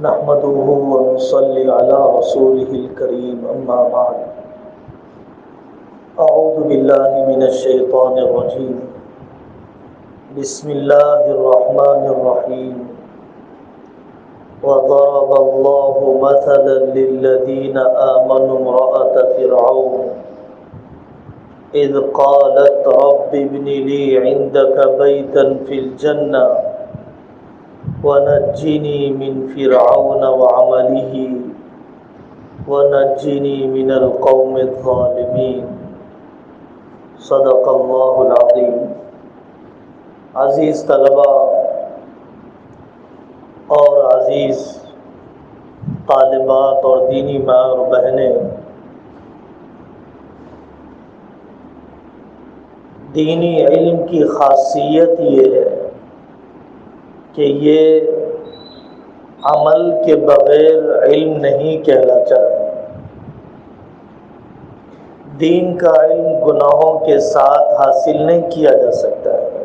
نحمده ونصلي على رسوله الكريم أما بعد أعوذ بالله من الشيطان الرجيم بسم الله الرحمن الرحيم وضرب الله مثلا للذين آمنوا امرأة فرعون إذ قالت رب ابن لي عندك بيتا في الجنة ونجني من فرعون وعمله ونجني من القوم الظالمين صدق اللہ العظیم۔ عزیز طلباء اور عزیز طالبات اور دینی ماں اور بہنیں، دینی علم کی خاصیت یہ ہے کہ یہ عمل کے بغیر علم نہیں کہلاتا ہے۔ دین کا علم گناہوں کے ساتھ حاصل نہیں کیا جا سکتا ہے۔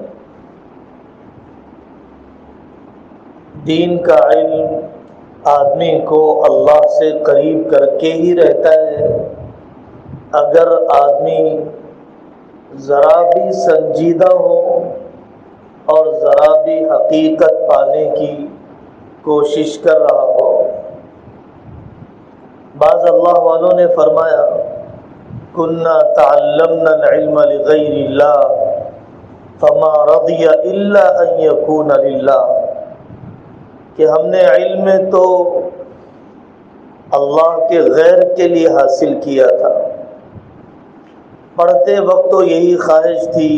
دین کا علم آدمی کو اللہ سے قریب کر کے ہی رہتا ہے۔ اگر آدمی ذرا بھی سنجیدہ ہو اور ذرا بھی حقیقت پانے کی کوشش کر رہا ہو۔ بعض اللہ والوں نے فرمایا كنا تعلمنا العلم لغير الله فما رضي الا ان يكون لله، کہ ہم نے علم تو اللہ کے غیر کے لیے حاصل کیا تھا۔ پڑھتے وقت تو یہی خواہش تھی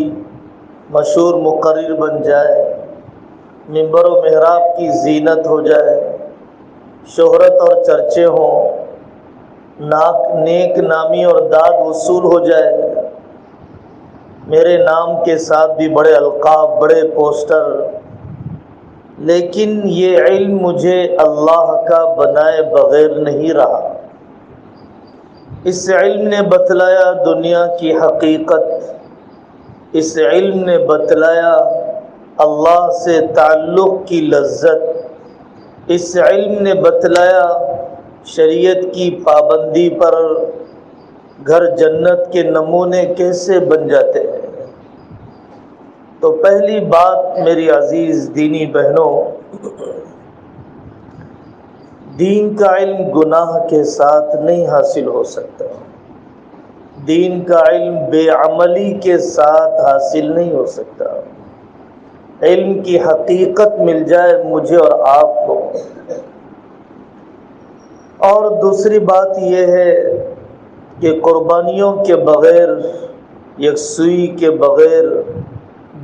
مشہور مقرر بن جائے، منبر و محراب کی زینت ہو جائے، شہرت اور چرچے ہوں، نیک نامی اور داد وصول ہو جائے، میرے نام کے ساتھ بھی بڑے القاب، بڑے پوسٹر۔ لیکن یہ علم مجھے اللہ کا بنائے بغیر نہیں رہا۔ اس علم نے بتلایا دنیا کی حقیقت، اس علم نے بتلایا اللہ سے تعلق کی لذت، اس علم نے بتلایا شریعت کی پابندی پر گھر جنت کے نمونے کیسے بن جاتے ہیں۔ تو پہلی بات میری عزیز دینی بہنوں، دین کا علم گناہ کے ساتھ نہیں حاصل ہو سکتا۔ دین کا علم بے عملی کے ساتھ حاصل نہیں ہو سکتا۔ علم کی حقیقت مل جائے مجھے اور آپ کو۔ اور دوسری بات یہ ہے کہ قربانیوں کے بغیر، یکسوئی کے بغیر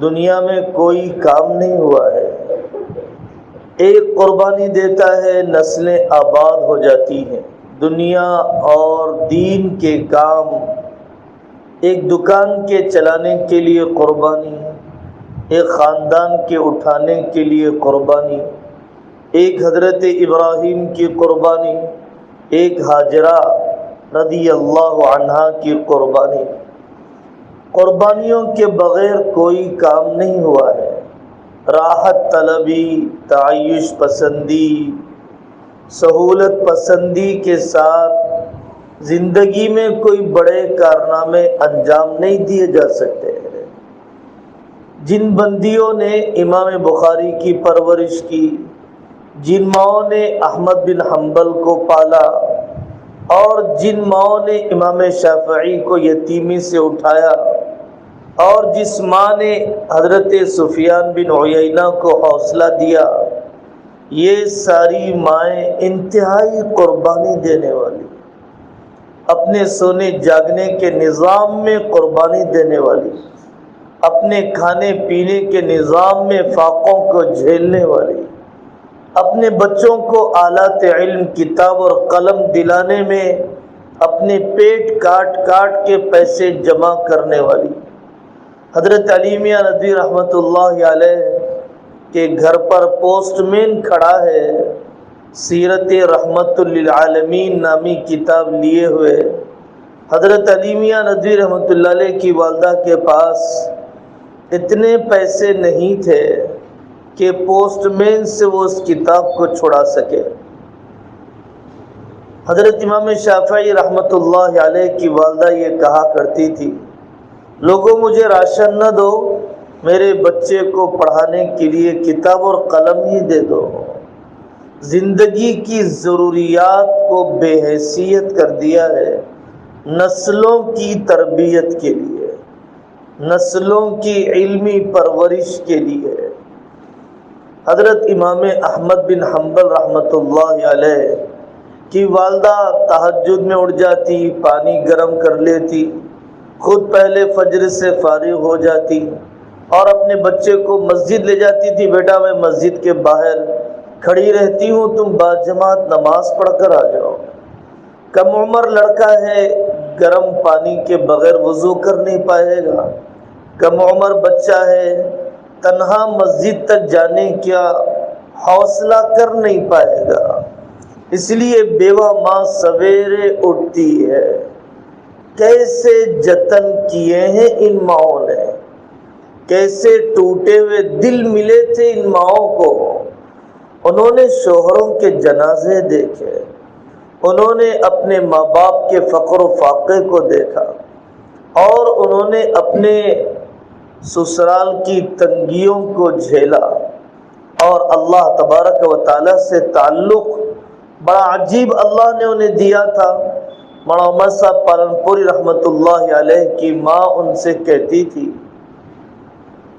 دنیا میں کوئی کام نہیں ہوا ہے۔ ایک قربانی دیتا ہے، نسلیں آباد ہو جاتی ہیں۔ دنیا اور دین کے کام، ایک دکان کے چلانے کے لیے قربانی، ایک خاندان کے اٹھانے کے لیے قربانی، ایک حضرت ابراہیم کی قربانی، ایک ہاجرہ رضی اللہ عنہا کی قربانی۔ قربانیوں کے بغیر کوئی کام نہیں ہوا ہے۔ راحت طلبی، تعیش پسندی، سہولت پسندی کے ساتھ زندگی میں کوئی بڑے کارنامے انجام نہیں دیے جا سکتے۔ جن بندیوں نے امام بخاری کی پرورش کی، جن ماؤں نے احمد بن حنبل کو پالا، اور جن ماؤں نے امام شافعی کو یتیمی سے اٹھایا، اور جس ماں نے حضرت سفیان بن عیینہ کو حوصلہ دیا، یہ ساری مائیں انتہائی قربانی دینے والی، اپنے سونے جاگنے کے نظام میں قربانی دینے والی، اپنے کھانے پینے کے نظام میں فاقوں کو جھیلنے والی، اپنے بچوں کو آلات علم، کتاب اور قلم دلانے میں اپنے پیٹ کاٹ کاٹ کے پیسے جمع کرنے والی، حضرت علی میاں ندوی رحمۃ اللہ علیہ کے گھر پر پوسٹ مین کھڑا ہے، سیرت رحمت للعالمین نامی کتاب لیے ہوئے۔ حضرت علی میاں ندوی رحمۃ اللہ علیہ کی والدہ کے پاس اتنے پیسے نہیں تھے کہ پوسٹ مین سے وہ اس کتاب کو چھڑا سکے۔ حضرت امام شافعی رحمۃ اللہ علیہ کی والدہ یہ کہا کرتی تھی، لوگوں مجھے راشن نہ دو، میرے بچے کو پڑھانے کے لیے کتاب اور قلم ہی دے دو۔ زندگی کی ضروریات کو بے حیثیت کر دیا ہے نسلوں کی تربیت کے لیے، نسلوں کی علمی پرورش کے لیے۔ حضرت امام احمد بن حنبل رحمۃ اللہ علیہ کی والدہ تہجد میں اٹھ جاتی، پانی گرم کر لیتی، خود پہلے فجر سے فارغ ہو جاتی اور اپنے بچے کو مسجد لے جاتی تھی، بیٹا میں مسجد کے باہر کھڑی رہتی ہوں، تم باجماعت نماز پڑھ کر آ جاؤ۔ کم عمر لڑکا ہے، گرم پانی کے بغیر وضو کر نہیں پائے گا، کم عمر بچہ ہے، تنہا مسجد تک جانے کا حوصلہ کر نہیں پائے گا، اس لیے بیوہ ماں سویرے اٹھتی ہے۔ کیسے جتن کیے ہیں ان ماؤں نے، کیسے ٹوٹے ہوئے دل ملے تھے ان ماؤں کو۔ انہوں نے شوہروں کے جنازے دیکھے، انہوں نے اپنے ماں باپ کے فقر و فاقے کو دیکھا، اور انہوں نے اپنے سسرال کی تنگیوں کو جھیلا، اور اللہ تبارک و تعالی سے تعلق بڑا عجیب اللہ نے انہیں دیا تھا۔ مولانا عمر صاحب پالنپوری رحمۃ اللہ علیہ کی ماں ان سے کہتی تھی،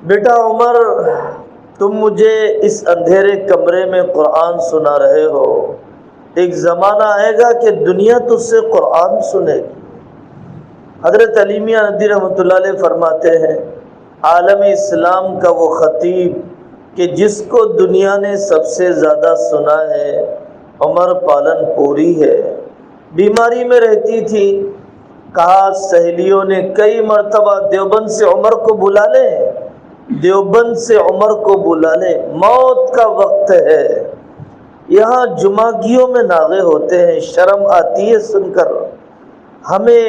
بیٹا عمر، تم مجھے اس اندھیرے کمرے میں قرآن سنا رہے ہو، ایک زمانہ آئے گا کہ دنیا تجھ سے قرآن سنے گی۔ حضرت علی میاں ندوی رحمۃ اللہ علیہ فرماتے ہیں، عالم اسلام کا وہ خطیب کہ جس کو دنیا نے سب سے زیادہ سنا ہے عمر پالن پوری ہے۔ بیماری میں رہتی تھی، کہا سہیلیوں نے کئی مرتبہ دیوبند سے عمر کو بلا لیں، دیوبند سے عمر کو بلا لیں، موت کا وقت ہے۔ یہاں جمعگیوں میں ناغے ہوتے ہیں، شرم آتی ہے سن کر، ہمیں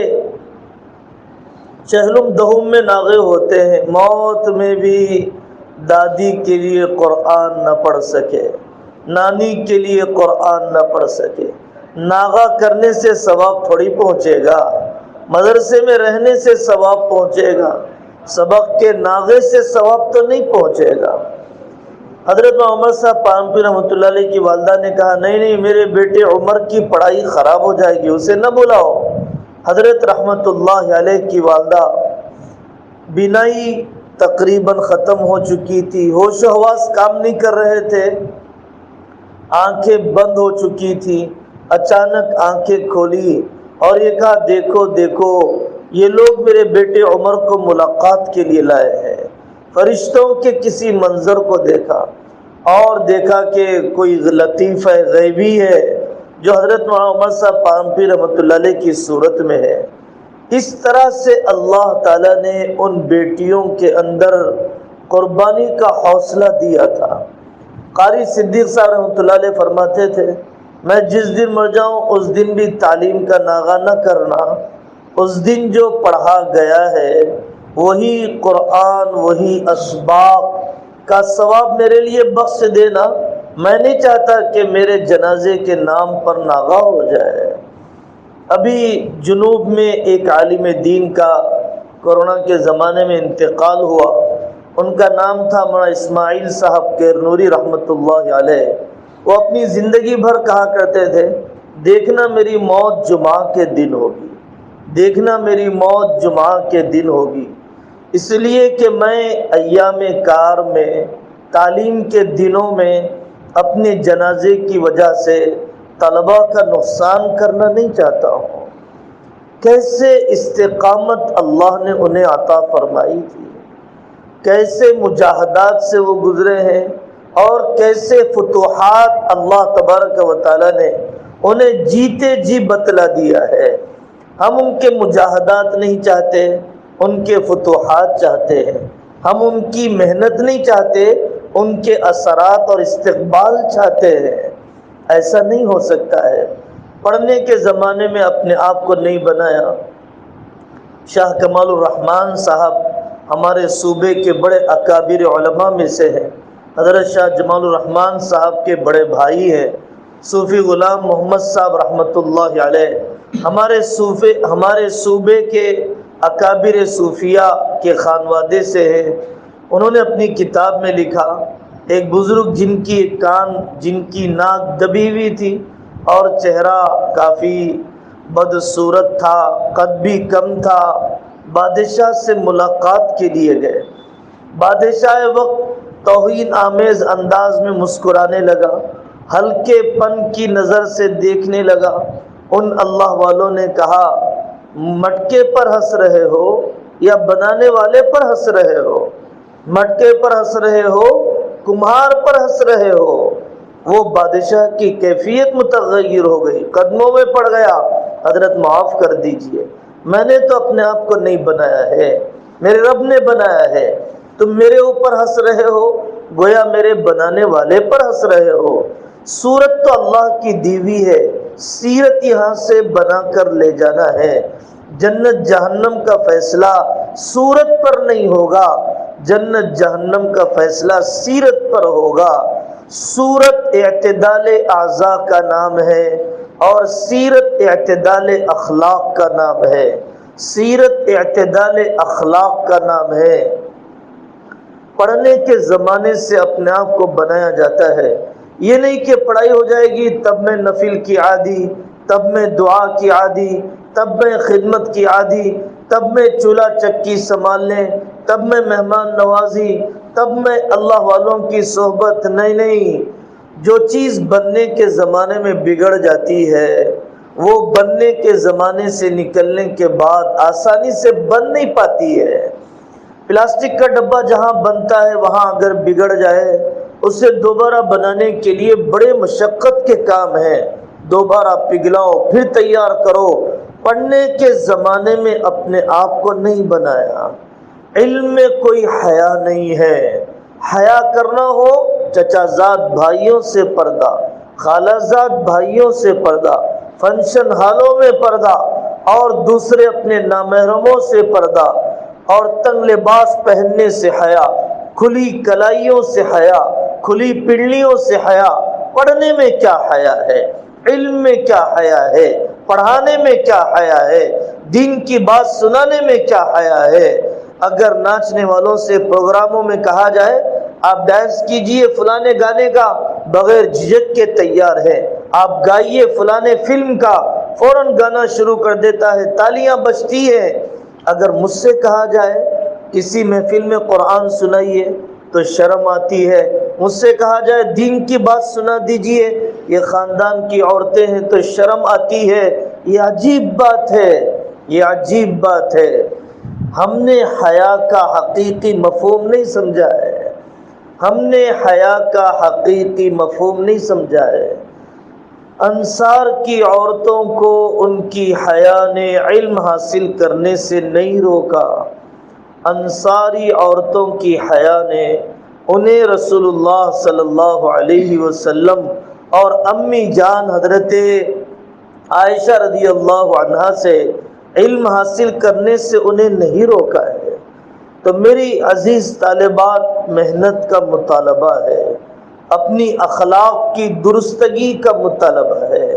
چہلم دہم میں ناغے ہوتے ہیں، موت میں بھی دادی کے لیے قرآن نہ پڑھ سکے، نانی کے لیے قرآن نہ پڑھ سکے۔ ناغہ کرنے سے ثواب تھوڑی پہنچے گا، مدرسے میں رہنے سے ثواب پہنچے گا، سبق کے ناغے سے ثواب تو نہیں پہنچے گا۔ حضرت محمد صاحب پالنپوری رحمۃ اللہ علیہ کی والدہ نے کہا، نہیں میرے بیٹے عمر کی پڑھائی خراب ہو جائے گی، اسے نہ بلاؤ۔ حضرت رحمۃ اللہ علیہ کی والدہ بینائی تقریباً ختم ہو چکی تھی، ہوش و حواس کام نہیں کر رہے تھے، آنکھیں بند ہو چکی تھی، اچانک آنکھیں کھولی اور یہ کہا، دیکھو دیکھو یہ لوگ میرے بیٹے عمر کو ملاقات کے لیے لائے ہیں۔ فرشتوں کے کسی منظر کو دیکھا اور دیکھا کہ کوئی لطیفہ غیبی ہے جو حضرت مولانا عمر صاحب پالنپوری رحمۃ اللہ علیہ کی صورت میں ہے۔ اس طرح سے اللہ تعالیٰ نے ان بیٹیوں کے اندر قربانی کا حوصلہ دیا تھا۔ قاری صدیق صاحب رحمۃ اللہ علیہ فرماتے تھے، میں جس دن مر جاؤں اس دن بھی تعلیم کا ناغہ نہ کرنا، اس دن جو پڑھا گیا ہے وہی قرآن، وہی اسباق کا ثواب میرے لیے بخش دینا، میں نہیں چاہتا کہ میرے جنازے کے نام پر ناغہ ہو جائے۔ ابھی جنوب میں ایک عالم دین کا کورونا کے زمانے میں انتقال ہوا، ان کا نام تھا مولانا اسماعیل صاحب کیرنوری رحمۃ اللہ علیہ۔ وہ اپنی زندگی بھر کہا کرتے تھے، دیکھنا میری موت جمعہ کے دن ہوگی، دیکھنا میری موت جمعہ کے دن ہوگی، اس لیے کہ میں ایام کار میں، تعلیم کے دنوں میں اپنے جنازے کی وجہ سے طلباء کا نقصان کرنا نہیں چاہتا ہوں۔ کیسے استقامت اللہ نے انہیں عطا فرمائی تھی، کیسے مجاہدات سے وہ گزرے ہیں، اور کیسے فتوحات اللہ تبارک و تعالیٰ نے انہیں جیتے جی بتلا دیا ہے۔ ہم ان کے مجاہدات نہیں چاہتے، ان کے فتوحات چاہتے ہیں، ہم ان کی محنت نہیں چاہتے، ان کے اثرات اور استقبال چاہتے ہیں۔ ایسا نہیں ہو سکتا ہے۔ پڑھنے کے زمانے میں اپنے آپ کو نہیں بنایا۔ شاہ کمال الرحمن صاحب ہمارے صوبے کے بڑے اکابر علماء میں سے ہیں، حضرت شاہ جمال الرحمن صاحب کے بڑے بھائی ہیں، صوفی غلام محمد صاحب رحمۃ اللہ علیہ ہمارے صوبے کے اکابر صوفیہ کے خانوادے سے ہیں۔ انہوں نے اپنی کتاب میں لکھا، ایک بزرگ جن کی ناک دبی ہوئی تھی اور چہرہ کافی بدصورت تھا، قد بھی کم تھا، بادشاہ سے ملاقات کے لیے گئے۔ بادشاہ وقت توہین آمیز انداز میں مسکرانے لگا، ہلکے پن کی نظر سے دیکھنے لگا۔ ان اللہ والوں نے کہا، مٹکے پر ہنس رہے ہو یا بنانے والے پر ہنس رہے ہو؟ مٹکے پر ہنس رہے ہو، کمہار پر ہنس رہے ہو؟ وہ بادشاہ کی کیفیت متغیر ہو گئی، قدموں میں پڑ گیا، حضرت معاف کر دیجئے، میں نے تو اپنے آپ کو نہیں بنایا ہے، میرے رب نے بنایا ہے، تم میرے اوپر ہنس رہے ہو، گویا میرے بنانے والے پر ہنس رہے ہو۔ صورت تو اللہ کی دی ہوئی ہے، سیرت یہاں سے بنا کر لے جانا ہے۔ جنت جہنم کا فیصلہ صورت پر نہیں ہوگا، جنت جہنم کا فیصلہ سیرت پر ہوگا۔ صورت اعتدال اعضاء کا نام ہے اور سیرت اعتدال اخلاق کا نام ہے، سیرت اعتدال اخلاق کا نام ہے۔ پڑھنے کے زمانے سے اپنے آپ کو بنایا جاتا ہے، یہ نہیں کہ پڑھائی ہو جائے گی تب میں نفل کی عادی، تب میں دعا کی عادی، تب میں خدمت کی عادی، تب میں چولہا چکی سنبھالنے، تب میں مہمان نوازی، تب میں اللہ والوں کی صحبت۔ نہیں، جو چیز بننے کے زمانے میں بگڑ جاتی ہے وہ بننے کے زمانے سے نکلنے کے بعد آسانی سے بن نہیں پاتی ہے۔ پلاسٹک کا ڈبہ جہاں بنتا ہے وہاں اگر بگڑ جائے، اسے دوبارہ بنانے کے لیے بڑے مشقت کے کام ہیں، دوبارہ پگھلاؤ پھر تیار کرو۔ پڑھنے کے زمانے میں اپنے آپ کو نہیں بنایا۔ علم میں کوئی حیا نہیں ہے، حیا کرنا ہو چچا زاد بھائیوں سے پردہ، خالہ زاد بھائیوں سے پردہ، فنکشن ہالوں میں پردہ اور دوسرے اپنے نامحرموں سے پردہ، اور تنگ لباس پہننے سے حیا، کھلی کلائیوں سے حیا، کھلی پنڈلیوں سے حیا۔ پڑھنے میں کیا حیا ہے؟ علم میں کیا حیا ہے؟ پڑھانے میں کیا حیا ہے؟ دین کی بات سنانے میں کیا حیا ہے؟ اگر ناچنے والوں سے پروگراموں میں کہا جائے آپ ڈانس کیجئے فلانے گانے کا، بغیر جھجک کے تیار ہے، آپ گائیے فلانے فلم کا، فوراً گانا شروع کر دیتا ہے، تالیاں بجتی ہیں۔ اگر مجھ سے کہا جائے کسی محفل میں قرآن سنائیے تو شرم آتی ہے، مجھ سے کہا جائے دین کی بات سنا دیجئے، یہ خاندان کی عورتیں ہیں تو شرم آتی ہے۔ یہ عجیب بات ہے، یہ عجیب بات ہے۔ ہم نے حیا کا حقیقی مفہوم نہیں سمجھا ہے، ہم نے حیا کا حقیقی مفہوم نہیں سمجھا ہے۔ انصار کی عورتوں کو ان کی حیا نے علم حاصل کرنے سے نہیں روکا، انصاری عورتوں کی حیا نے انہیں رسول اللہ صلی اللہ علیہ وسلم اور امی جان حضرت عائشہ رضی اللہ عنہا سے علم حاصل کرنے سے انہیں نہیں روکا ہے۔ تو میری عزیز طالبات، محنت کا مطالبہ ہے، اپنی اخلاق کی درستگی کا مطالبہ ہے۔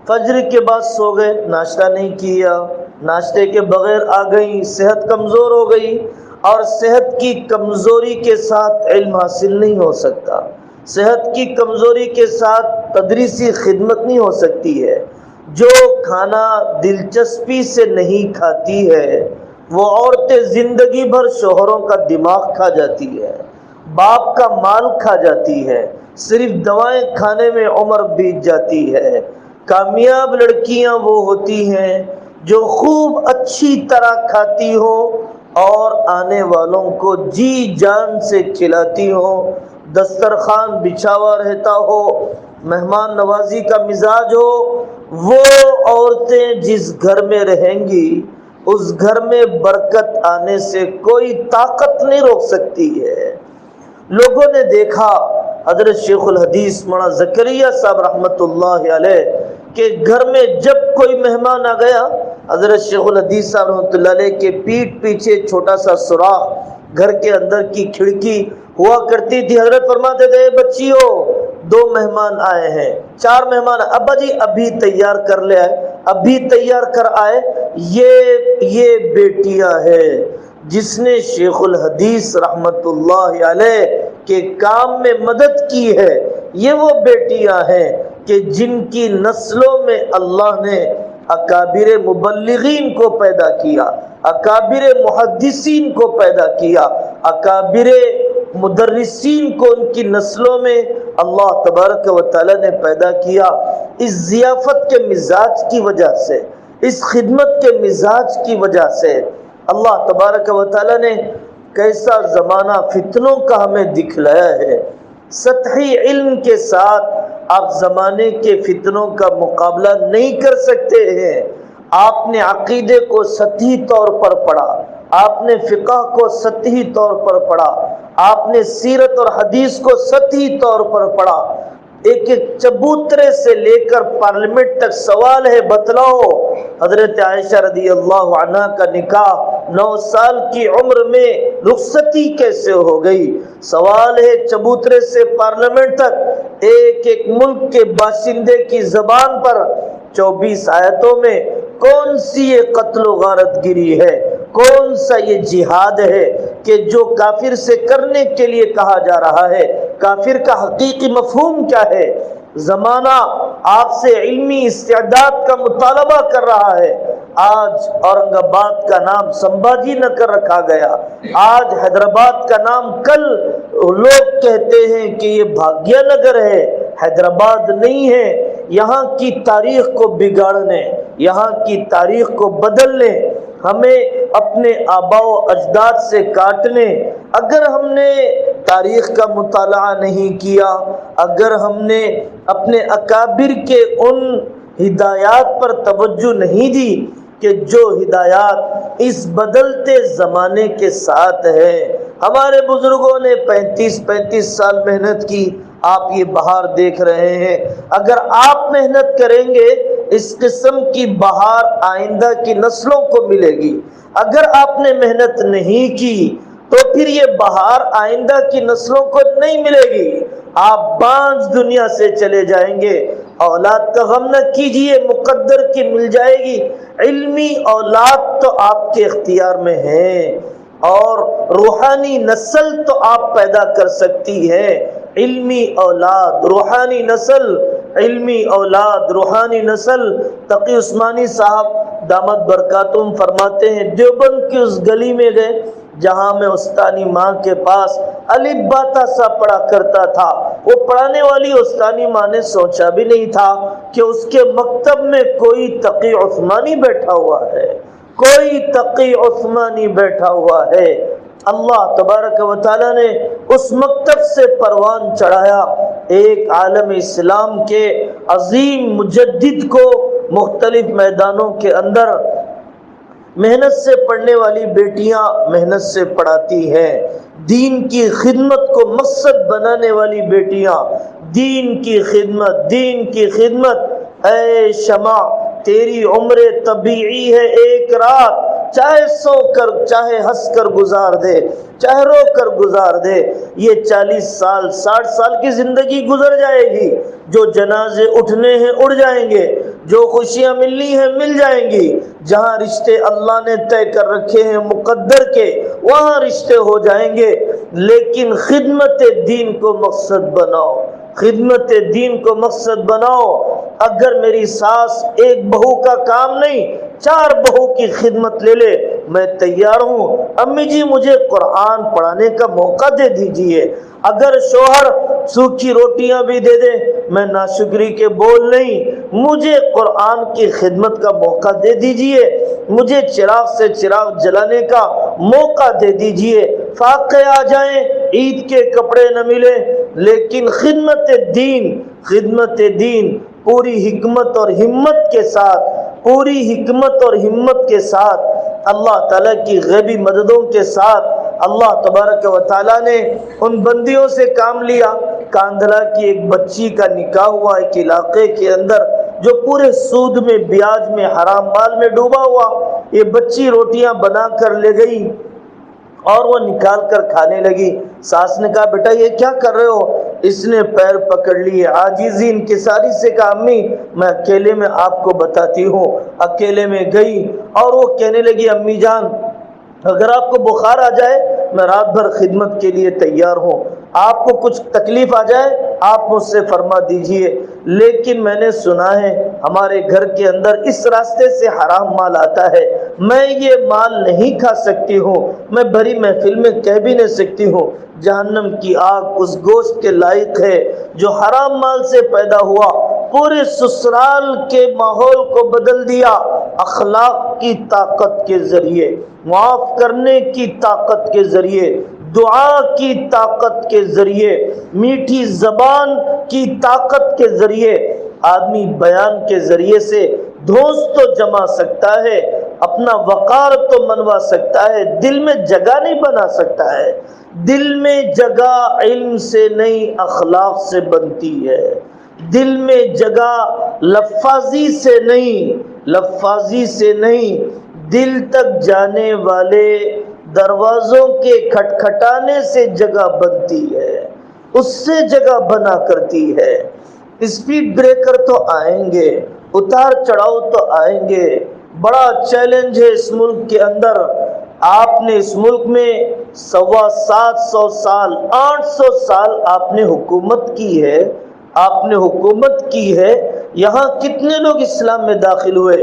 فجر کے بعد سو گئے، ناشتہ نہیں کیا، ناشتے کے بغیر آ گئی، صحت کمزور ہو گئی، اور صحت کی کمزوری کے ساتھ علم حاصل نہیں ہو سکتا، صحت کی کمزوری کے ساتھ تدریسی خدمت نہیں ہو سکتی ہے۔ جو کھانا دلچسپی سے نہیں کھاتی ہے وہ عورتیں زندگی بھر شوہروں کا دماغ کھا جاتی ہے، باپ کا مال کھا جاتی ہے، صرف دوائیں کھانے میں عمر بیت جاتی ہے۔ کامیاب لڑکیاں وہ ہوتی ہیں جو خوب اچھی طرح کھاتی ہو اور آنے والوں کو جی جان سے کھلاتی ہو، دسترخوان بچھا ہوا رہتا ہو، مہمان نوازی کا مزاج ہو۔ وہ عورتیں جس گھر میں رہیں گی اس گھر میں برکت آنے سے کوئی طاقت نہیں روک سکتی ہے۔ لوگوں نے دیکھا حضرت شیخ الحدیث مولانا زکریا صاحب رحمۃ اللہ علیہ کے گھر میں جب کوئی مہمان آ گیا، حضرت شیخ الحدیث صاحب رحمۃ اللہ علیہ کے پیٹھ پیچھے چھوٹا سا سوراخ گھر کے اندر کی کھڑکی ہوا کرتی تھی، حضرت فرماتے تھے بچیوں 2 مہمان آئے ہیں، 4 مہمان، ابا جی ابھی تیار کر لے آئے، ابھی تیار کر آئے، یہ بیٹیاں ہیں جس نے شیخ الحدیث رحمت اللہ علیہ کے کام میں مدد کی ہے، یہ وہ بیٹیاں ہیں کہ جن کی نسلوں میں اللہ نے اکابر مبلغین کو پیدا کیا، اکابر محدثین کو پیدا کیا، اکابر مدرسین کو ان کی نسلوں میں اللہ تبارک و تعالی نے پیدا کیا۔ اس ضیافت کے مزاج کی وجہ سے، اس خدمت کے مزاج کی وجہ سے اللہ تبارک و تعالی نے کیسا زمانہ فتنوں کا ہمیں دکھلایا ہے۔ سطحی علم کے ساتھ آپ زمانے کے فتنوں کا مقابلہ نہیں کر سکتے ہیں۔ آپ نے عقیدے کو سطحی طور پر پڑھا، آپ نے فقہ کو سطحی طور پر پڑھا، آپ نے سیرت اور حدیث کو سطحی طور پر پڑھا۔ ایک ایک چبوترے سے لے کر پارلیمنٹ تک سوال ہے، بتلاؤ حضرت عائشہ رضی اللہ عنہا کا نکاح 9 سال کی عمر میں رخصتی کیسے ہو گئی؟ سوال ہے چبوترے سے پارلیمنٹ تک، ایک ایک ملک کے باشندے کی زبان پر 24 آیتوں میں کون سی یہ قتل و غارت گری ہے، کون سا یہ جہاد ہے کہ جو کافر سے کرنے کے لیے کہا جا رہا ہے؟ کافر کا حقیقی مفہوم کیا ہے؟ زمانہ آپ سے علمی استعداد کا مطالبہ کر رہا ہے۔ آج اورنگ آباد کا نام سمبھاجی نگر رکھا گیا، آج حیدرآباد کا نام، کل لوگ کہتے ہیں کہ یہ بھاگیہ نگر ہے، حیدرآباد نہیں ہے۔ یہاں کی تاریخ کو بگاڑنے، یہاں کی تاریخ کو بدلنے، ہمیں اپنے آباء و اجداد سے کاٹنے، اگر ہم نے تاریخ کا مطالعہ نہیں کیا، اگر ہم نے اپنے اکابر کے ان ہدایات پر توجہ نہیں دی کہ جو ہدایات اس بدلتے زمانے کے ساتھ ہے۔ ہمارے بزرگوں نے 35 سال محنت کی، آپ یہ بہار دیکھ رہے ہیں۔ اگر آپ محنت کریں گے اس قسم کی بہار آئندہ کی نسلوں کو ملے گی، اگر آپ نے محنت نہیں کی تو پھر یہ بہار آئندہ کی نسلوں کو نہیں ملے گی۔ آپ بانج دنیا سے چلے جائیں گے، اولاد کا غم نہ کیجئے، مقدر کی مل جائے گی۔ علمی اولاد تو آپ کے اختیار میں ہے اور روحانی نسل تو آپ پیدا کر سکتی ہیں۔ علمی اولاد، روحانی نسل، علمی اولاد، روحانی نسل۔ تقی عثمانی صاحب دامت برکاتہم فرماتے ہیں، دیوبند کی اس گلی میں گئے جہاں میں استانی ماں کے پاس الف باتا سا پڑھا کرتا تھا۔ وہ پڑھانے والی استانی ماں نے سوچا بھی نہیں تھا کہ اس کے مکتب میں کوئی تقی عثمانی بیٹھا ہوا ہے، کوئی تقی عثمانی بیٹھا ہوا ہے۔ اللہ تبارک و تعالی نے اس مکتب سے پروان چڑھایا، ایک عالم اسلام کے عظیم مجدد کو مختلف میدانوں کے اندر محنت سے پڑھنے والی بیٹیاں محنت سے پڑھاتی ہیں، دین کی خدمت کو مقصد بنانے والی بیٹیاں، دین کی خدمت، دین کی خدمت۔ اے شمع تیری عمر طبیعی ہے ایک رات، چاہے سو کر چاہے ہنس کر گزار دے، چاہے رو کر گزار دے۔ یہ 40 سال 60 سال کی زندگی گزر جائے گی، جو جنازے اٹھنے ہیں اڑ جائیں گے، جو خوشیاں ملنی ہیں مل جائیں گی، جہاں رشتے اللہ نے طے کر رکھے ہیں مقدر کے وہاں رشتے ہو جائیں گے۔ لیکن خدمت دین کو مقصد بناؤ، خدمت دین کو مقصد بناؤ۔ اگر میری ساس ایک بہو کا کام نہیں 4 بہو کی خدمت لے لے، میں تیار ہوں۔ امی جی مجھے قرآن پڑھانے کا موقع دے دیجئے۔ اگر شوہر سوکھی روٹیاں بھی دے دے، میں ناشکری کے بول نہیں، مجھے قرآن کی خدمت کا موقع دے دیجئے، مجھے چراغ سے چراغ جلانے کا موقع دے دیجئے۔ فاقے آ جائیں، عید کے کپڑے نہ ملے، لیکن خدمت دین، خدمت دین پوری حکمت اور ہمت کے ساتھ، پوری حکمت اور ہمت کے ساتھ، اللہ تعالیٰ کی غیبی مددوں کے ساتھ اللہ تبارک و تعالیٰ نے ان بندیوں سے کام لیا۔ کاندھلا کی ایک بچی کا نکاح ہوا ایک علاقے کے اندر جو پورے سود میں، بیاج میں، حرام مال میں ڈوبا ہوا۔ یہ بچی روٹیاں بنا کر لے گئی اور وہ نکال کر کھانے لگی۔ ساس نے کہا بیٹا یہ کیا کر رہے ہو؟ اس نے پیر پکڑ لیے، عاجزی انکساری سے کہا امی میں اکیلے میں آپ کو بتاتی ہوں۔ اکیلے میں گئی اور وہ کہنے لگی امی جان اگر آپ کو بخار آ جائے میں رات بھر خدمت کے لیے تیار ہوں، آپ کو کچھ تکلیف آ جائے آپ مجھ سے فرما دیجئے، لیکن میں نے سنا ہے ہمارے گھر کے اندر اس راستے سے حرام مال آتا ہے، میں یہ مال نہیں کھا سکتی ہوں، میں بڑی محفل میں کہہ بھی نہیں سکتی ہوں۔ جہنم کی آگ اس گوشت کے لائق ہے جو حرام مال سے پیدا ہوا، پورے سسرال کے ماحول کو بدل دیا، اخلاق کی طاقت کے ذریعے، معاف کرنے کی طاقت کے ذریعے، دعا کی طاقت کے ذریعے، میٹھی زبان کی طاقت کے ذریعے۔ آدمی بیان کے ذریعے سے دوست تو جما سکتا ہے، اپنا وقار تو منوا سکتا ہے، دل میں جگہ نہیں بنا سکتا ہے۔ دل میں جگہ علم سے نہیں اخلاق سے بنتی ہے، دل میں جگہ لفاظی سے نہیں، دل تک جانے والے دروازوں کے کھٹکھٹانے سے جگہ بنتی ہے، اس سے جگہ بنا کرتی ہے۔ اسپیڈ بریکر تو آئیں گے، اتار چڑھاؤ تو آئیں گے، بڑا چیلنج ہے اس ملک کے اندر۔ آپ نے اس ملک میں 750 سال 800 سال آپ نے حکومت کی ہے، یہاں کتنے لوگ اسلام میں داخل ہوئے؟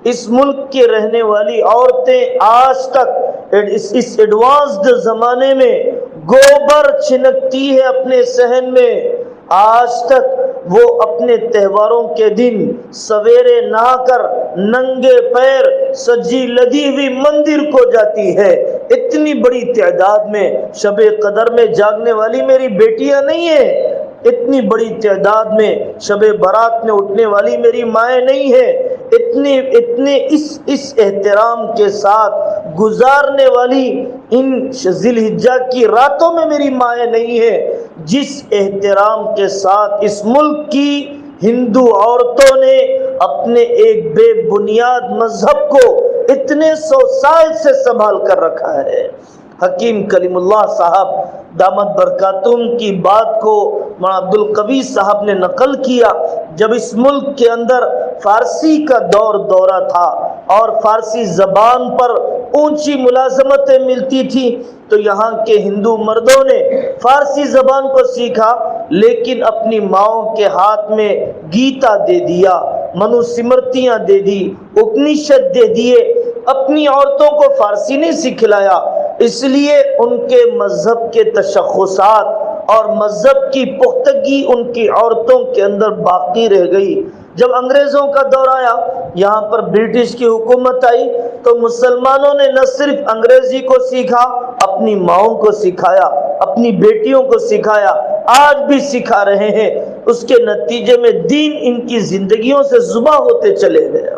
اس ملک کے رہنے والی عورتیں آج تک اس ایڈوانسڈ زمانے میں گوبر چھنکتی ہے اپنے صحن میں، آج تک وہ اپنے تہواروں کے دن سویرے نہا کر ننگے پیر سجی لدی ہوئی مندر کو جاتی ہے۔ اتنی بڑی تعداد میں شب قدر میں جاگنے والی میری بیٹیاں نہیں ہیں، اتنی بڑی تعداد میں شب برات میں اٹھنے والی میری مائیں نہیں ہیں، اتنے اس احترام کے ساتھ گزارنے والی ان ذی الحجہ کی راتوں میں میری مائیں نہیں ہیں، جس احترام کے ساتھ اس ملک کی ہندو عورتوں نے اپنے ایک بے بنیاد مذہب کو اتنے 100 سال سے سنبھال کر رکھا ہے۔ حکیم کلیم اللہ صاحب دامت برکاتہم کی بات کو مولانا عبد القوی صاحب نے نقل کیا، جب اس ملک کے اندر فارسی کا دورہ تھا اور فارسی زبان پر اونچی ملازمتیں ملتی تھی تو یہاں کے ہندو مردوں نے فارسی زبان کو سیکھا، لیکن اپنی ماؤں کے ہاتھ میں گیتا دے دیا، منو سمرتیاں دے دی، اپنیشد دے دیے، اپنی عورتوں کو فارسی نہیں سکھلایا، اس لیے ان کے مذہب کے تشخصات اور مذہب کی پختگی ان کی عورتوں کے اندر باقی رہ گئی۔ جب انگریزوں کا دور آیا، یہاں پر برٹش کی حکومت آئی تو مسلمانوں نے نہ صرف انگریزی کو سیکھا، اپنی ماؤں کو سکھایا، اپنی بیٹیوں کو سکھایا، آج بھی سکھا رہے ہیں۔ اس کے نتیجے میں دین ان کی زندگیوں سے ذبح ہوتے چلے گئے،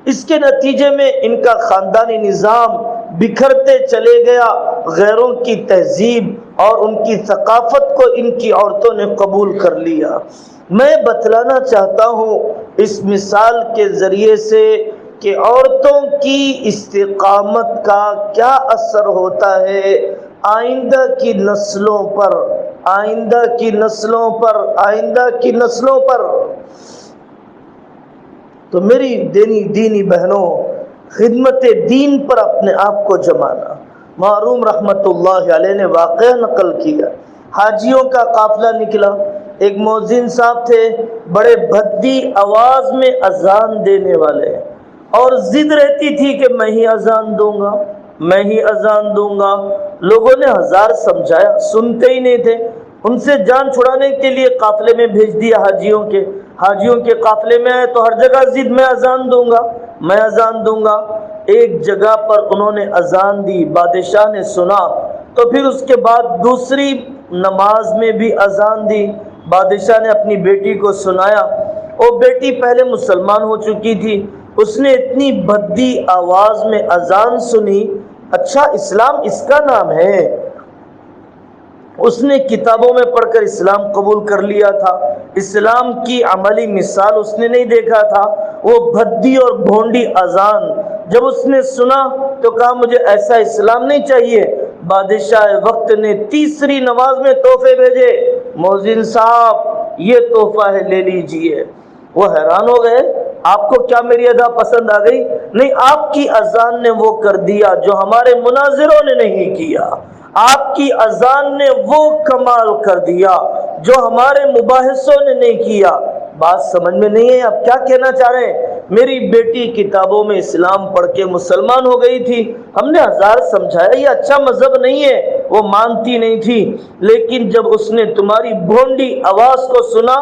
اس کے نتیجے میں ان کا خاندانی نظام بکھرتے چلے گیا، غیروں کی تہذیب اور ان کی ثقافت کو ان کی عورتوں نے قبول کر لیا۔ میں بتلانا چاہتا ہوں اس مثال کے ذریعے سے کہ عورتوں کی استقامت کا کیا اثر ہوتا ہے آئندہ کی نسلوں پر، آئندہ کی نسلوں پر۔ تو میری دینی بہنوں، خدمت دین پر اپنے آپ کو جمانا۔ معروم رحمت اللہ علیہ نے واقعہ نقل کیا، حاجیوں کا قافلہ نکلا، ایک مؤذن صاحب تھے، بڑے بھدی آواز میں اذان دینے والے، اور ضد رہتی تھی کہ میں ہی اذان دوں گا۔ لوگوں نے 1000 سمجھایا، سنتے ہی نہیں تھے، ان سے جان چھڑانے کے لیے قافلے میں بھیج دیا حاجیوں کے قافلے میں آئے تو ہر جگہ ضد میں اذان دوں گا۔ ایک جگہ پر انہوں نے اذان دی، بادشاہ نے سنا تو پھر اس کے بعد دوسری نماز میں بھی اذان دی، بادشاہ نے اپنی بیٹی کو سنایا، وہ بیٹی پہلے مسلمان ہو چکی تھی، اس نے اتنی بھدی آواز میں اذان سنی، اچھا اسلام اس کا نام ہے، اس نے کتابوں میں پڑھ کر اسلام قبول کر لیا تھا، اسلام کی عملی مثال اس نے نہیں دیکھا تھا، وہ بھدی اور بھونڈی اذان جب اس نے سنا تو کہا مجھے ایسا اسلام نہیں چاہیے۔ بادشاہ وقت نے تیسری نماز میں تحفے بھیجے، مؤذن صاحب یہ تحفہ ہے، لے لیجئے۔ وہ حیران ہو گئے، آپ کو کیا میری ادا پسند آ گئی؟ نہیں، آپ کی اذان نے وہ کر دیا جو ہمارے مناظروں نے نہیں کیا، آپ کی اذان نے وہ کمال کر دیا جو ہمارے مباحثوں نے نہیں کیا۔ بات سمجھ میں نہیں ہے، آپ کیا کہنا چاہ رہے ہیں؟ میری بیٹی کتابوں میں اسلام پڑھ کے مسلمان ہو گئی تھی، ہم نے ہزار سمجھایا یہ اچھا مذہب نہیں ہے، وہ مانتی نہیں تھی، لیکن جب اس نے تمہاری بھونڈی آواز کو سنا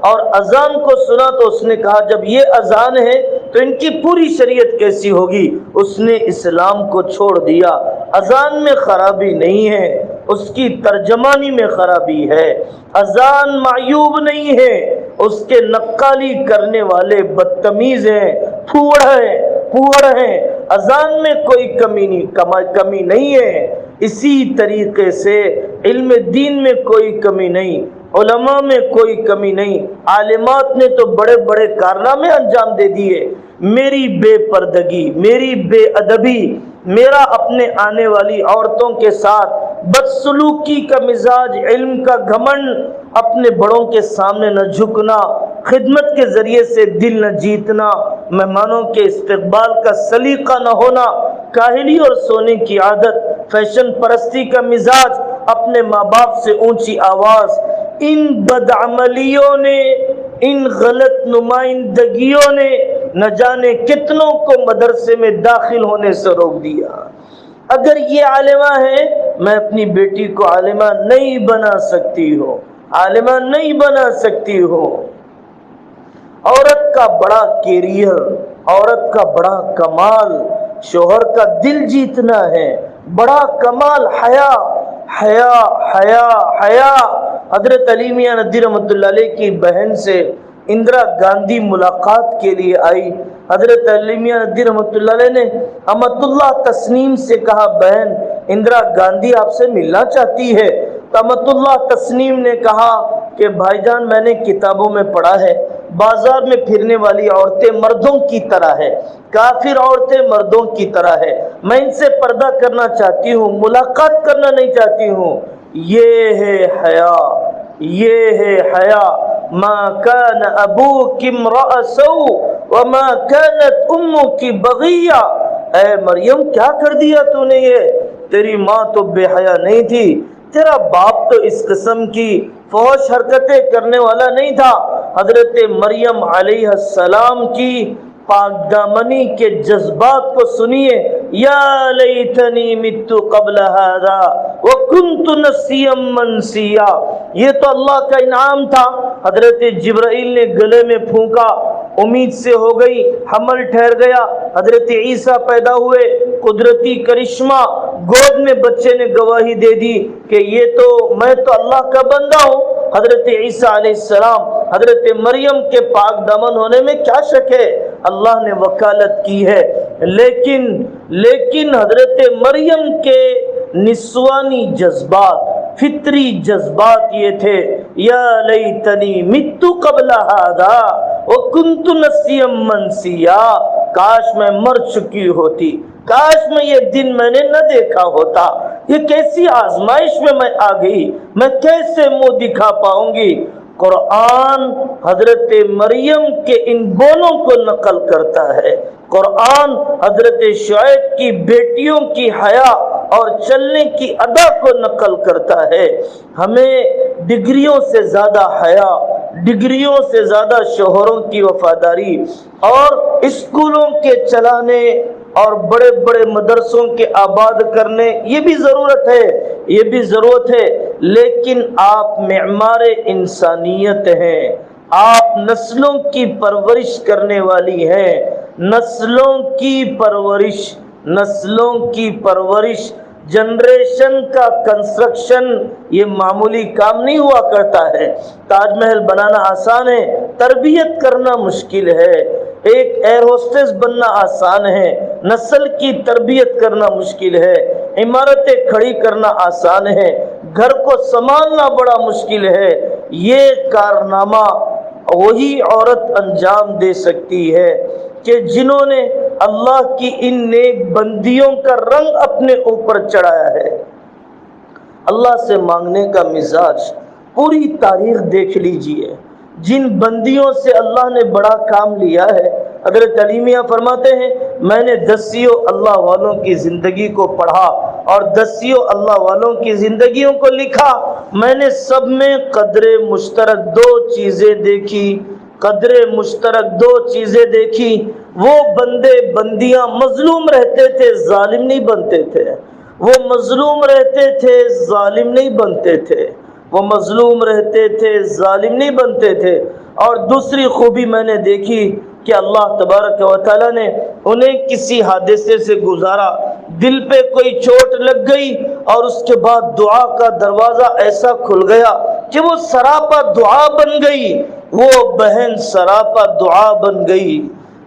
اور اذان کو سنا تو اس نے کہا جب یہ اذان ہے تو ان کی پوری شریعت کیسی ہوگی؟ اس نے اسلام کو چھوڑ دیا۔ اذان میں خرابی نہیں ہے، اس کی ترجمانی میں خرابی ہے۔ اذان معیوب نہیں ہے، اس کے نقالی کرنے والے بدتمیز ہیں، پھوڑ ہیں۔ اذان میں کوئی کمی نہیں ہے۔ اسی طریقے سے علم دین میں کوئی کمی نہیں، علماء میں کوئی کمی نہیں، عالمات نے تو بڑے بڑے کارنامے انجام دے دیے۔ میری بے پردگی، میری بے ادبی، میرا اپنے آنے والی عورتوں کے ساتھ بدسلوکی کا مزاج، علم کا گھمنڈ، اپنے بڑوں کے سامنے نہ جھکنا، خدمت کے ذریعے سے دل نہ جیتنا، مہمانوں کے استقبال کا سلیقہ نہ ہونا، کاہلی اور سونے کی عادت، فیشن پرستی کا مزاج، اپنے ماں باپ سے اونچی آواز، ان بدعملیوں نے، ان غلط نمائندگیوں نے نہ جانے کتنوں کو مدرسے میں داخل ہونے سے روک دیا۔ اگر یہ عالمہ ہے، میں اپنی بیٹی کو عالمہ نہیں بنا سکتی ہوں، عالمہ نہیں بنا سکتی ہوں۔ عورت کا بڑا کیریئر، عورت کا بڑا کمال شوہر کا دل جیتنا ہے، بڑا کمال حیا، حیا حیا حیا۔ حضرت علی میاں ندوی رحمۃ اللہ علیہ کی بہن سے اندرا گاندھی ملاقات کے لیے آئی۔ حضرت علی میاں ندوی رحمۃ اللہ علیہ نے امت اللہ تسنیم سے کہا بہن اندرا گاندھی آپ سے ملنا چاہتی ہے۔ تو امت اللہ تسنیم نے کہا کہ بھائی جان میں نے کتابوں میں پڑھا ہے بازار میں پھرنے والی عورتیں مردوں کی طرح ہے، کافر عورتیں مردوں کی طرح ہے، میں ان سے پردہ کرنا چاہتی ہوں، ملاقات کرنا نہیں چاہتی ہوں۔ یہ ہے حیا، یہ ہے حیا۔ ما کان ابوک امرأ سوء وما کانت امک بغیہ۔ اے مریم کیا کر دیا تو نے یہ؟ تیری ماں تو بے حیا نہیں تھی، تیرا باپ تو اس قسم کی فحش حرکتیں کرنے والا نہیں تھا۔ حضرت مریم علیہ السلام کی پاک دامنی کے جذبات کو سنیے، یا لیتنی مت قبل ھذا وکنت نسیا منسیا۔ یہ تو اللہ کا انعام تھا، حضرت جبرائیل نے گلے میں پھونکا، امید سے ہو گئی، حمل ٹھہر گیا، حضرت عیسیٰ پیدا ہوئے، قدرتی کرشمہ، گود میں بچے نے گواہی دے دی کہ میں تو اللہ کا بندہ ہوں۔ حضرت عیسیٰ علیہ السلام، حضرت مریم کے پاک دامن ہونے میں کیا شک ہے؟ اللہ نے وکالت کی ہے، لیکن حضرت مریم کے نسوانی جذبات، فطری جذبات یہ تھے، یا لیتنی مت قبل ھذا وکنت نسیا منسیا۔ کاش میں مر چکی ہوتی، کاش میں یہ دن میں نے نہ دیکھا ہوتا۔ یہ کیسی آزمائش میں آ گئی، میں کیسے منہ دکھا پاؤں گی؟ قرآن حضرت مریم کے ان بولوں کو نقل کرتا ہے، قرآن حضرت شعیب کی بیٹیوں کی حیا اور چلنے کی ادا کو نقل کرتا ہے۔ ہمیں ڈگریوں سے زیادہ حیا، ڈگریوں سے زیادہ شوہروں کی وفاداری اور اسکولوں کے چلانے اور بڑے بڑے مدرسوں کے آباد کرنے، یہ بھی ضرورت ہے، یہ بھی ضرورت ہے، لیکن آپ معمار انسانیت ہیں، آپ نسلوں کی پرورش کرنے والی ہیں، نسلوں کی پرورش، جنریشن کا کنسٹرکشن یہ معمولی کام نہیں ہوا کرتا ہے۔ تاج محل بنانا آسان ہے، تربیت کرنا مشکل ہے۔ ایک ایئر ہوسٹس بننا آسان ہے، نسل کی تربیت کرنا مشکل ہے۔ عمارتیں کھڑی کرنا آسان ہے، گھر کو سنبھالنا بڑا مشکل ہے۔ یہ کارنامہ وہی عورت انجام دے سکتی ہے کہ جنہوں نے اللہ کی ان نیک بندیوں کا رنگ اپنے اوپر چڑھایا ہے۔ اللہ سے مانگنے کا مزاج، پوری تاریخ دیکھ لیجئے، جن بندیوں سے اللہ نے بڑا کام لیا ہے، حضرت علی میاں فرماتے ہیں میں نے دسیوں اللہ والوں کی زندگی کو پڑھا اور دسیوں اللہ والوں کی زندگیوں کو لکھا، میں نے سب میں قدر مشترک دو چیزیں دیکھی، قدر مشترک دو چیزیں دیکھی۔ وہ بندے بندیاں مظلوم رہتے تھے، ظالم نہیں بنتے تھے، وہ مظلوم رہتے تھے، ظالم نہیں بنتے تھے، وہ مظلوم رہتے تھے، ظالم نہیں بنتے تھے۔ اور دوسری خوبی میں نے دیکھی کہ اللہ تبارک و تعالیٰ نے انہیں کسی حادثے سے گزارا، دل پہ کوئی چوٹ لگ گئی اور اس کے بعد دعا کا دروازہ ایسا کھل گیا کہ وہ سراپا دعا بن گئی، وہ بہن سراپا دعا بن گئی۔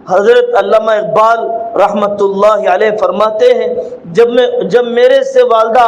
حضرت علامہ اقبال رحمۃ اللہ علیہ فرماتے ہیں جب میرے سے والدہ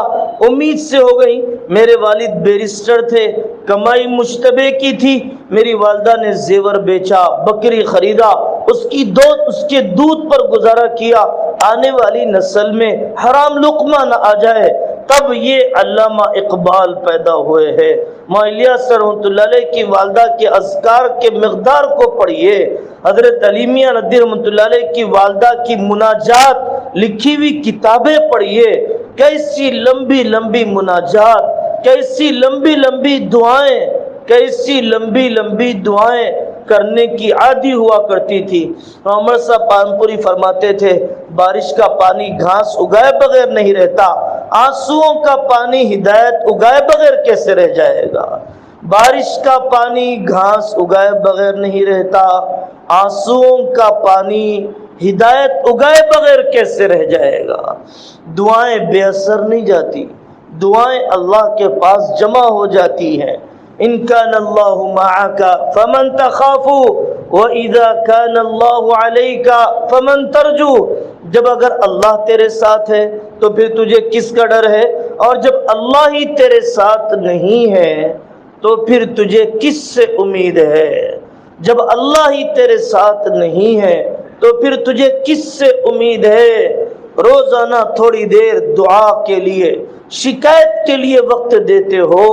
امید سے ہو گئی، میرے والد بیرسٹر تھے، کمائی مشتبہ کی تھی، میری والدہ نے زیور بیچا، بکری خریدا، اس کے دودھ پر گزارا کیا، آنے والی نسل میں حرام لقمہ نہ آ جائے، تب یہ علامہ اقبال پیدا ہوئے ہیں۔ الیاس رحمۃ اللہ علیہ کی والدہ کے اذکار کے مقدار کو پڑھیے، حضرت علی میاں ندوی رحمۃ اللہ علیہ کی والدہ کی مناجات لکھی ہوئی کتابیں پڑھیے، کیسی لمبی لمبی مناجات، کیسی لمبی لمبی دعائیں، کیسی لمبی لمبی دعائیں کرنے کی عادی ہوا کرتی تھی۔ عمر صاحب پانپوری فرماتے تھے بارش کا پانی گھاس اگائے بغیر نہیں رہتا، آنسوؤں کا پانی ہدایت اگائے بغیر کیسے رہ جائے گا؟ بارش کا پانی گھاس اگائے بغیر نہیں رہتا، آنسوؤں کا پانی ہدایت اگائے بغیر کیسے رہ جائے گا؟ دعائیں بے اثر نہیں جاتی، دعائیں اللہ کے پاس جمع ہو جاتی ہیں۔ ان کان اللہ معک فمن تخاف واذا کان اللہ علیک فمن ترجو، جب اگر اللہ تیرے ساتھ ہے تو پھر تجھے کس کا ڈر ہے، اور جب اللہ ہی تیرے ساتھ نہیں ہے تو پھر تجھے کس سے امید ہے؟ جب اللہ ہی تیرے ساتھ نہیں ہے تو پھر تجھے کس سے امید ہے؟ روزانہ تھوڑی دیر دعا کے لیے، شکایت کے لیے وقت دیتے ہو،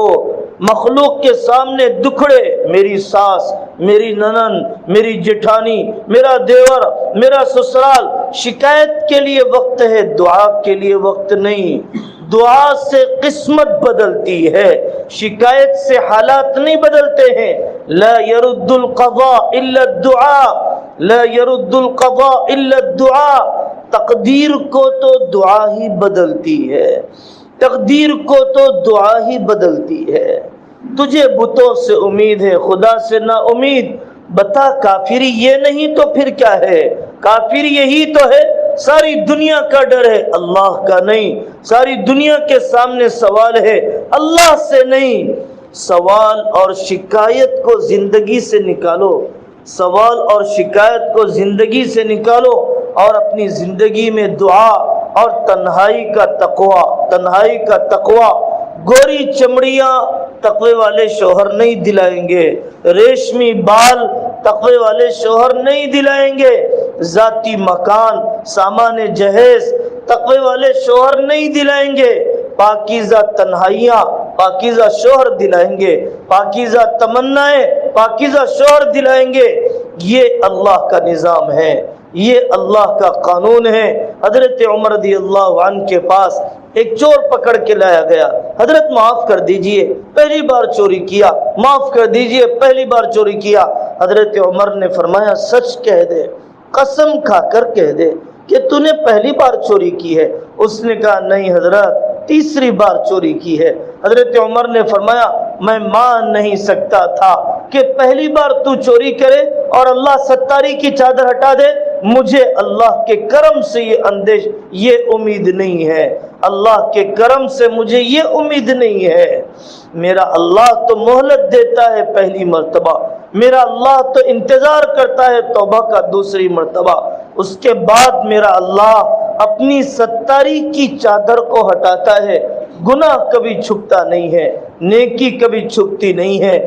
مخلوق کے سامنے دکھڑے، میری ساس، میری ننند، میری جٹھانی، میرا دیور، میرا سسرال، شکایت کے لیے وقت ہے، دعا کے لیے وقت نہیں۔ دعا سے قسمت بدلتی ہے، شکایت سے حالات نہیں بدلتے ہیں۔ لا يرد القضاء الا الدعاء، لا يرد القضاء الا الدعاء، تقدیر کو تو دعا ہی بدلتی ہے، تقدیر کو تو دعا ہی بدلتی ہے۔ تجھے بتوں سے امید ہے، خدا سے نا امید، بتا کافری یہ نہیں تو پھر کیا ہے؟ کافر یہی تو ہے، ساری دنیا کا ڈر ہے اللہ کا نہیں، ساری دنیا کے سامنے سوال ہے اللہ سے نہیں۔ سوال اور شکایت کو زندگی سے نکالو، سوال اور شکایت کو زندگی سے نکالو، اور اپنی زندگی میں دعا اور تنہائی کا تقوی، تنہائی کا تقوی۔ گوری چمڑیاں تقوی والے شوہر نہیں دلائیں گے، ریشمی بال تقوی والے شوہر نہیں دلائیں گے، ذاتی مکان، سامان جہیز تقوی والے شوہر نہیں دلائیں گے، پاکیزہ تنہائیاں پاکیزہ شوہر دلائیں گے، پاکیزہ تمنائیں پاکیزہ شوہر دلائیں گے۔ یہ اللہ کا نظام ہے، یہ اللہ کا قانون ہے۔ حضرت عمر رضی اللہ عنہ کے پاس ایک چور پکڑ کے لایا گیا، حضرت معاف کر دیجئے، پہلی بار چوری کیا، معاف کر دیجئے، پہلی بار چوری کیا۔ حضرت عمر نے فرمایا سچ کہہ دے، قسم کھا کر کہہ دے کہ تو نے پہلی بار چوری کی ہے۔ اس نے کہا نہیں حضرت، تیسری بار چوری کی ہے۔ حضرت عمر نے فرمایا میں مان نہیں سکتا تھا کہ پہلی بار تو چوری کرے اور اللہ ستاری کی چادر ہٹا دے، مجھے اللہ کے کرم سے یہ امید نہیں ہے، اللہ کے کرم سے مجھے یہ امید نہیں ہے۔ میرا اللہ تو مہلت دیتا ہے پہلی مرتبہ، میرا اللہ تو انتظار کرتا ہے توبہ کا دوسری مرتبہ، اس کے بعد میرا اللہ اپنی ستاری کی چادر کو ہٹاتا ہے۔ گناہ کبھی چھپتا نہیں ہے، نیکی کبھی چھپتی نہیں ہے،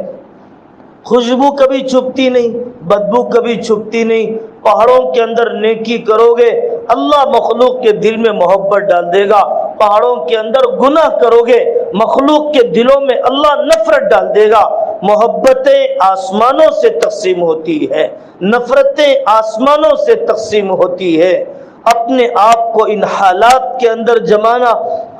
خوشبو کبھی چھپتی نہیں، بدبو کبھی چھپتی نہیں۔ پہاڑوں کے اندر نیکی کرو گے، اللہ مخلوق کے دل میں محبت ڈال دے گا، پہاڑوں کے اندر گناہ کرو گے، مخلوق کے دلوں میں اللہ نفرت ڈال دے گا۔ محبتیں آسمانوں سے تقسیم ہوتی ہے، نفرتیں آسمانوں سے تقسیم ہوتی ہے۔ اپنے آپ کو ان حالات کے اندر جمانا،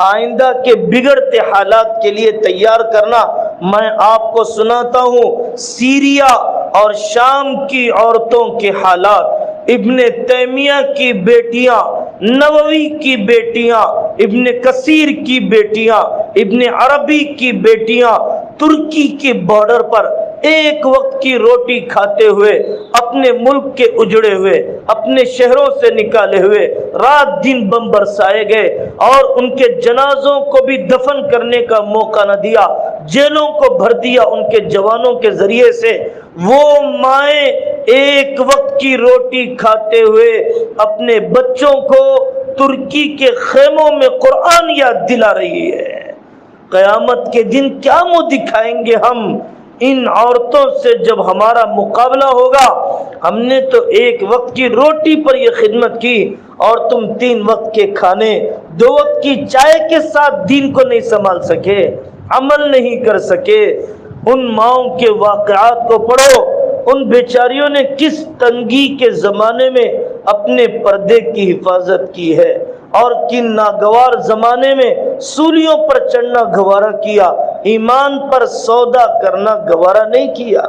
آئندہ کے بگڑتے حالات کے لیے تیار کرنا۔ میں آپ کو سناتا ہوں سیریا اور شام کی عورتوں کے حالات، ابن تیمیہ کی بیٹیاں، نووی کی بیٹیاں، ابن کثیر کی بیٹیاں، ابن عربی کی بیٹیاں ترکی کے بارڈر پر ایک وقت کی روٹی کھاتے ہوئے، اپنے ملک کے اجڑے ہوئے، اپنے شہروں سے نکالے ہوئے، رات دن بم برسائے گئے اور ان کے جنازوں کو بھی دفن کرنے کا موقع نہ دیا، جیلوں کو بھر دیا ان کے جوانوں کے ذریعے سے۔ وہ مائیں ایک وقت کی روٹی کھاتے ہوئے اپنے بچوں کو ترکی کے خیموں میں قرآن یاد دلا رہی ہے۔ قیامت کے دن کیا منہ دکھائیں گے ہم ان عورتوں سے جب ہمارا مقابلہ ہوگا؟ ہم نے تو ایک وقت کی روٹی پر یہ خدمت کی اور تم 3 وقت کے کھانے 2 وقت کی چائے کے ساتھ دین کو نہیں سنبھال سکے، عمل نہیں کر سکے۔ ان ماؤں کے واقعات کو پڑھو، ان بیچاریوں نے کس تنگی کے زمانے میں اپنے پردے کی حفاظت کی ہے اور کن ناگوار زمانے میں سولیوں پر چڑھنا گوارا کیا، ایمان پر سودا کرنا گوارا نہیں کیا۔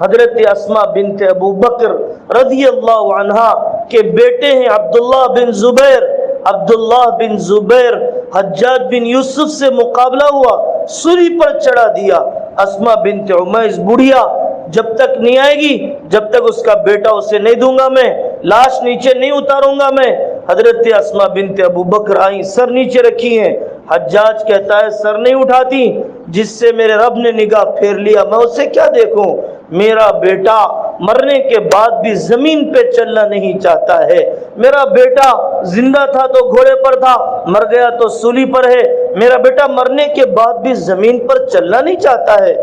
حضرت اسماء بنت ابو بکر رضی اللہ عنہا کے بیٹے ہیں عبداللہ بن زبیر۔ عبداللہ بن زبیر حجاج بن یوسف سے مقابلہ ہوا، سولی پر چڑھا دیا۔ اسماء بنت عمیس بڑھیا جب تک نہیں آئے گی جب تک اس کا بیٹا اسے نہیں دوں گا، میں لاش نیچے نہیں اتاروں گا میں۔ حضرت اسماء بنت ابو بکر آئیں، سر نیچے رکھی ہیں۔ حجاج کہتا ہے سر نہیں اٹھاتی، جس سے میرے رب نے نگاہ پھیر لیا میں اسے کیا دیکھوں؟ میرا بیٹا مرنے کے بعد بھی زمین پہ چلنا نہیں چاہتا ہے، میرا بیٹا زندہ تھا تو گھوڑے پر تھا، مر گیا تو سولی پر ہے، میرا بیٹا مرنے کے بعد بھی زمین پر چلنا نہیں چاہتا ہے۔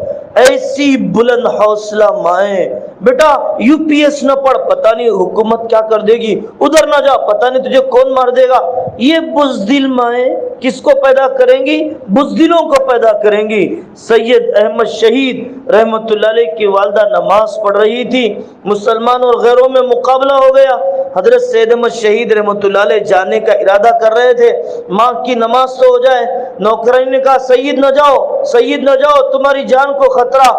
ایسی بلند حوصلہ مائیں، بیٹا یو پی ایس نہ پڑھ، پتہ نہیں حکومت کیا کر دے گی، ادھر نہ جا، پتہ نہیں تجھے کون مار دے گا۔ یہ بزدل مائیں کس کو پیدا کریں گی؟ بزدلوں کو پیدا کریں گی۔ سید احمد شہید رحمت اللہ علیہ کی والدہ نماز پڑھ رہی تھی، مسلمان اور غیروں میں مقابلہ ہو گیا۔ حضرت سید احمد شہید رحمت اللہ علیہ جانے کا ارادہ کر رہے تھے، ماں کی نماز تو ہو جائے۔ نوکرانی نے کہا سید نہ جاؤ، سید نہ جاؤ، تمہاری جان کو خطرہ۔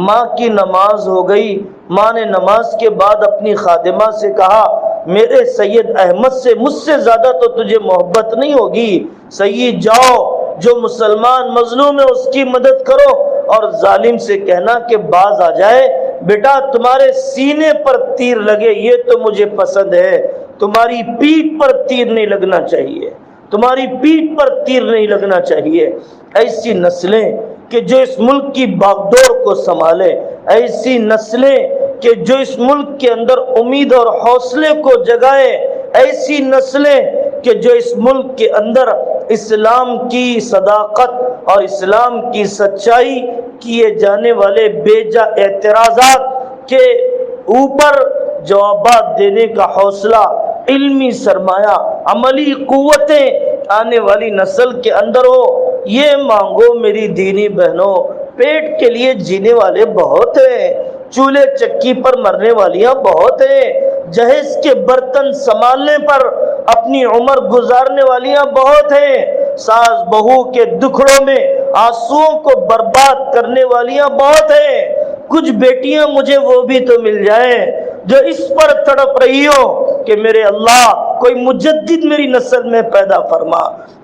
ماں کی نماز ہو گئی۔ ماں نے نماز کے بعد اپنی خادمہ سے کہا میرے سید احمد سے مجھ سے زیادہ تو تجھے محبت نہیں ہوگی، سید جاؤ، جو مسلمان مظلوم ہے اس کی مدد کرو اور ظالم سے کہنا کہ باز آ جائے۔ بیٹا تمہارے سینے پر تیر لگے یہ تو مجھے پسند ہے، تمہاری پیٹھ پر تیر نہیں لگنا چاہیے، تمہاری پیٹھ پر تیر نہیں لگنا چاہیے۔ ایسی نسلیں کہ جو اس ملک کی باغڈور کو سنبھالے، ایسی نسلیں کہ جو اس ملک کے اندر امید اور حوصلے کو جگائے، ایسی نسلیں کہ جو اس ملک کے اندر اسلام کی صداقت اور اسلام کی سچائی کیے جانے والے بیجا اعتراضات کے اوپر جوابات دینے کا حوصلہ، علمی سرمایہ، عملی قوتیں آنے والی نسل کے اندر ہو، یہ مانگو میری دینی بہنوں۔ پیٹ کے لیے جینے والے بہت ہیں، چولہے چکی پر مرنے والیاں بہت ہیں، جہیز کے برتن سنبھالنے پر اپنی عمر گزارنے والیاں بہت ہیں، ساس بہو کے دکھڑوں میں آنسوؤں کو برباد کرنے والیاں بہت ہیں۔ کچھ بیٹیاں مجھے وہ بھی تو مل جائیں جو اس پر تڑپ رہی ہو کہ میرے اللہ کوئی مجدد میری نسل میں پیدا فرما۔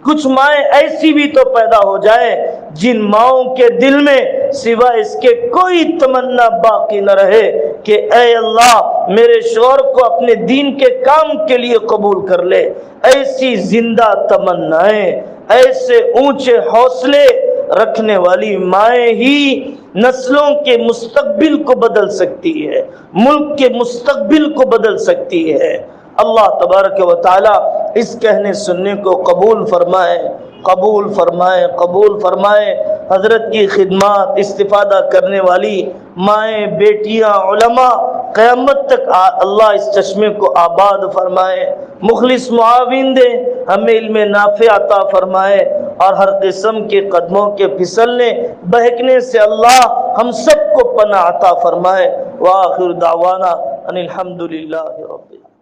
کچھ مائیں ایسی بھی تو پیدا ہو جائے جن ماؤں کے دل میں سوائے اس کے کوئی تمنا باقی نہ رہے کہ اے اللہ میرے شوہر کو اپنے دین کے کام کے لیے قبول کر لے۔ ایسی زندہ تمنائیں، ایسے اونچے حوصلے رکھنے والی مائیں ہی نسلوں کے مستقبل کو بدل سکتی ہے، ملک کے مستقبل کو بدل سکتی ہے۔ اللہ تبارک و تعالی اس کہنے سننے کو قبول فرمائے، قبول فرمائے، قبول فرمائے۔ حضرت کی خدمات استفادہ کرنے والی مائیں، بیٹیاں، علماء قیامت تک اللہ اس چشمے کو آباد فرمائے، مخلص معاون دے، ہمیں علم نافع عطا فرمائے اور ہر قسم کے قدموں کے پھسلنے بہکنے سے اللہ ہم سب کو پناہ عطا فرمائے۔ وآخر دعوانا ان الحمد للہ رب العالمین۔